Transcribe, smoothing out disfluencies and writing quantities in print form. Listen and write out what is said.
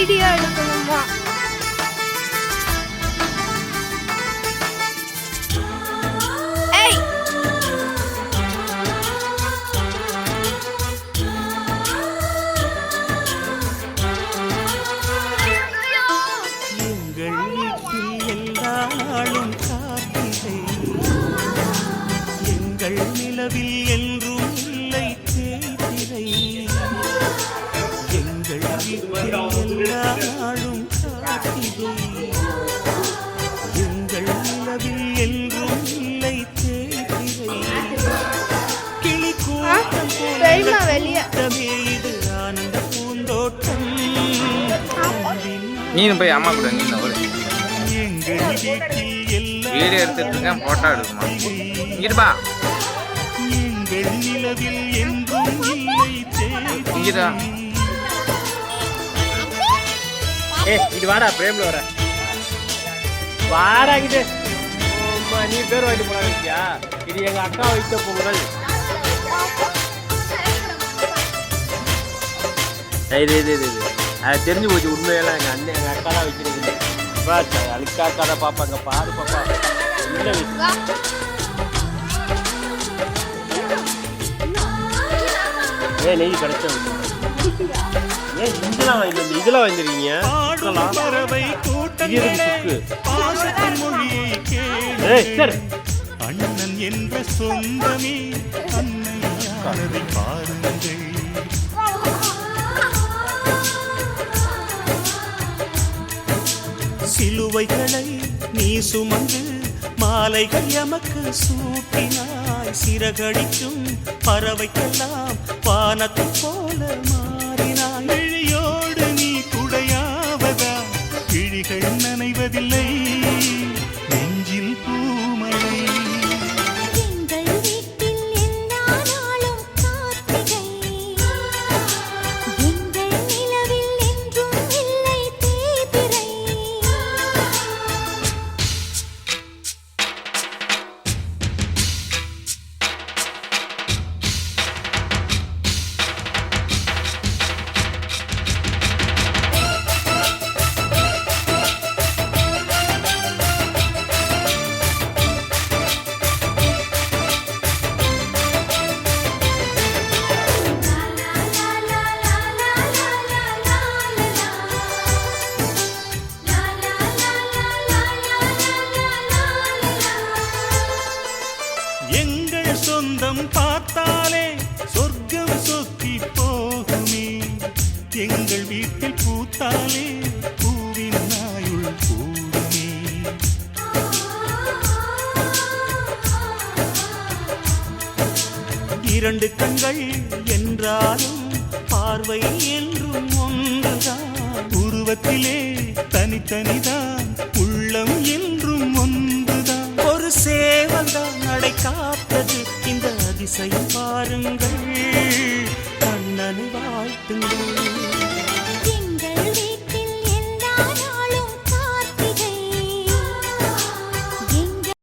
Video எடுக்கணுமா? நிலவில் என்றும் இல்லை தேய்திரை எங்கள் வீட்டில் எல்லா நாளும் காத்திரை எங்கள் நிலவில் என்றும் இல்லை தேய்திரை கிளி கூட்டம் போலமே இது ஆனந்த பூந்தோட்டம். நீனும் போய் அம்மா கூட எங்கள் வீட்டில் எல்லா வீடியோ எடுத்துட்டு இருக்கேன், போட்டோ எடுக்குமா இங்கேப்பா நிலவில் என்றும் இல்லை இங்கடா. இது வாடா பிரேம்ல வர வாடா இது நீ பேர் வாங்கிட்டு போனா இருக்கியா? இது எங்க அக்கா வைத்த பொங்கல். அது தெரிஞ்சு போச்சு உண்மையெல்லாம். எங்க அண்ணன் எங்க அக்கா தான் வச்சிருக்கீங்க. அழுக்கா அக்கா பாப்பாங்க பாரு பாப்பா என்ன விஷயம். நெய் கிடைச்ச இதெல்லாம் வாங்கிருக்கீங்க. அண்ணன் என்ற சொந்தமே அன்னை பாருங்கள். சிலுவைகளை நீ சுமந்து மாலைகள் எமக்கு சூட்டினாய். சிறகடிக்கும் பறவைக்கெல்லாம் வானத்தை போல மாறினாய். விழியோடு நீ குடையாவதா? விழிகள் நனைவதில்லை நெஞ்சில் பூமழை. எங்கள் சொந்தம் பார்த்தாலே சொர்க்கம் சொத்தி போகுமே. எங்கள் வீட்டில் பூத்தாலே பூவின் நாயுள் கூடுமே. இரண்டு கண்கள் என்றாலும் பார்வை என்றும் ஒன்றுதான். உருவத்திலே தனித்தனிதான் உள்ளம் என்றும் ஒன்றுதான். ஒரு சேவல்தான் நடை காத்தது இந்த அதிசயம் பாருங்கள். கண்ணனை வாழ்த்துங்கள்.